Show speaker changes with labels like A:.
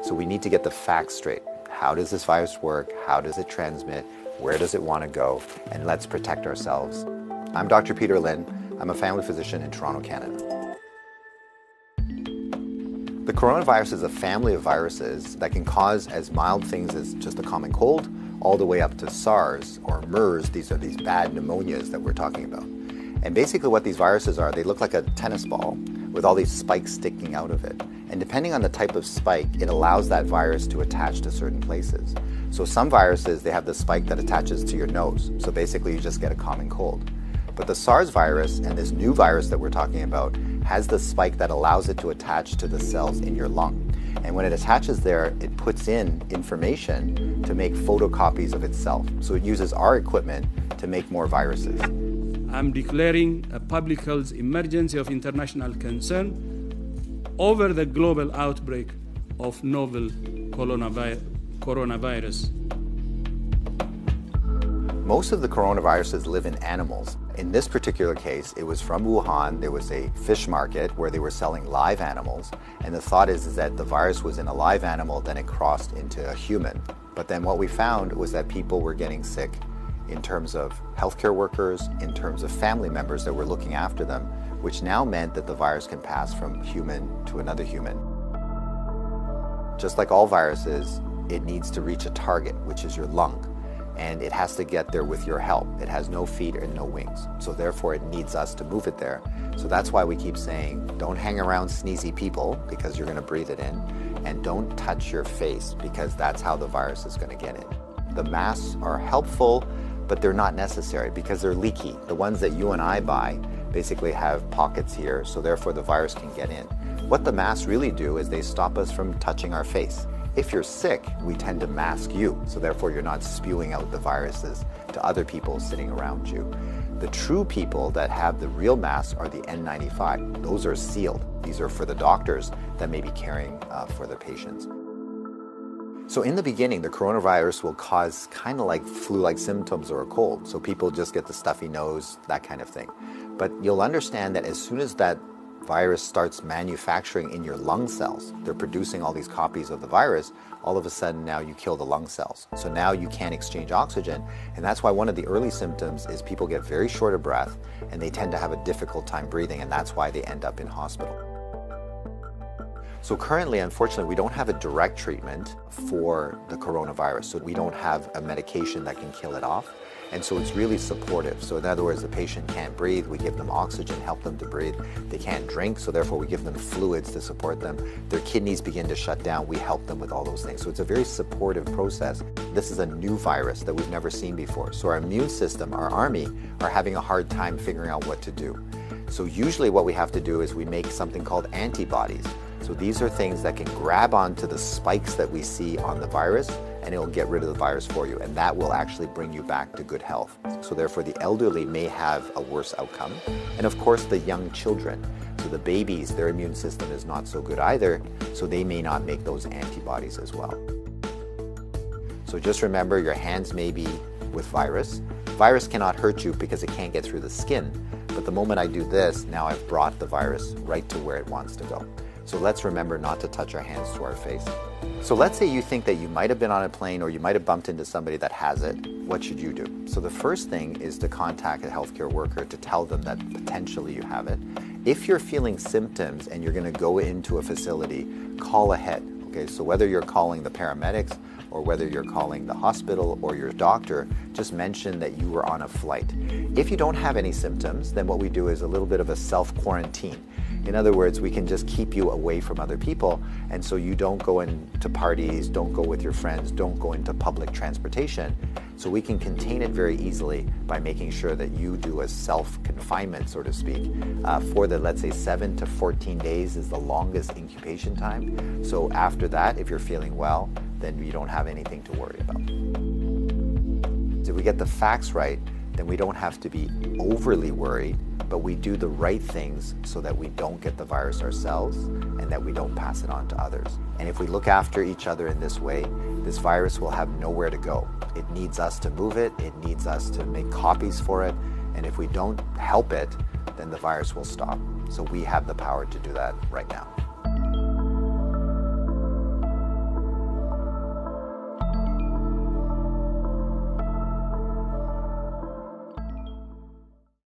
A: So we need to get the facts straight. How does this virus work? How does it transmit? Where does it want to go? And let's protect ourselves. I'm Dr. Peter Lin. I'm a family physician in Toronto, Canada. The coronavirus is a family of viruses that can cause as mild things as just a common cold, all the way up to SARS or MERS. These are these bad pneumonias that we're talking about. And basically what these viruses are, they look like a tennis ball with all these spikes sticking out of it. And depending on the type of spike, it allows that virus to attach to certain places. So some viruses, they have the spike that attaches to your nose. So basically you just get a common cold. But the SARS virus and this new virus that we're talking about has the spike that allows it to attach to the cells in your lung. And when it attaches there, it puts in information to make photocopies of itself. So it uses our equipment to make more viruses.
B: I'm declaring a public health emergency of international concern over the global outbreak of novel coronavirus.
A: Most of the coronaviruses live in animals. In this particular case, it was from Wuhan. There was a fish market where they were selling live animals. And the thought is that the virus was in a live animal, then it crossed into a human. But then what we found was that people were getting sick in terms of healthcare workers, in terms of family members that were looking after them, which now meant that the virus can pass from human to another human. Just like all viruses, it needs to reach a target, which is your lung. And it has to get there with your help. It has no feet and no wings. So therefore it needs us to move it there. So that's why we keep saying, don't hang around sneezy people because you're gonna breathe it in. And don't touch your face because that's how the virus is gonna get in. The masks are helpful, but they're not necessary because they're leaky. The ones that you and I buy basically have pockets here, so therefore the virus can get in. What the masks really do is they stop us from touching our face. If you're sick, we tend to mask you, so therefore you're not spewing out the viruses to other people sitting around you. The true people that have the real masks are the N95. Those are sealed. These are for the doctors that may be caring for the patients. So in the beginning, the coronavirus will cause kind of like flu-like symptoms or a cold. So people just get the stuffy nose, that kind of thing. But you'll understand that as soon as that virus starts manufacturing in your lung cells, they're producing all these copies of the virus, all of a sudden now you kill the lung cells. So now you can't exchange oxygen. And that's why one of the early symptoms is people get very short of breath and they tend to have a difficult time breathing, and that's why they end up in hospital. So currently, unfortunately, we don't have a direct treatment for the coronavirus. So we don't have a medication that can kill it off. And so it's really supportive. So in other words, the patient can't breathe, we give them oxygen, help them to breathe. They can't drink, so therefore we give them fluids to support them. Their kidneys begin to shut down, we help them with all those things. So it's a very supportive process. This is a new virus that we've never seen before. So our immune system, our army, are having a hard time figuring out what to do. So usually what we have to do is we make something called antibodies. So these are things that can grab onto the spikes that we see on the virus, and it'll get rid of the virus for you, and that will actually bring you back to good health. So therefore the elderly may have a worse outcome, and of course the young children. So the babies, their immune system is not so good either, so they may not make those antibodies as well. So just remember, your hands may be with virus. Virus cannot hurt you because it can't get through the skin, but the moment I do this, now I've brought the virus right to where it wants to go. So let's remember not to touch our hands to our face. So let's say you think that you might have been on a plane or you might have bumped into somebody that has it. What should you do? So the first thing is to contact a healthcare worker to tell them that potentially you have it. If you're feeling symptoms and you're going to go into a facility, call ahead. Okay, so whether you're calling the paramedics or whether you're calling the hospital or your doctor, just mention that you were on a flight. If you don't have any symptoms, then what we do is a little bit of a self-quarantine. In other words, we can just keep you away from other people, and so you don't go into parties, don't go with your friends, don't go into public transportation. So we can contain it very easily by making sure that you do a self-confinement, so to speak, for the, let's say, 7 to 14 days is the longest incubation time. So after that, if you're feeling well, then you don't have anything to worry about. If we get the facts right, then we don't have to be overly worried, but we do the right things so that we don't get the virus ourselves and that we don't pass it on to others. And if we look after each other in this way, this virus will have nowhere to go. It needs us to move it, it needs us to make copies for it, and if we don't help it, then the virus will stop. So we have the power to do that right now.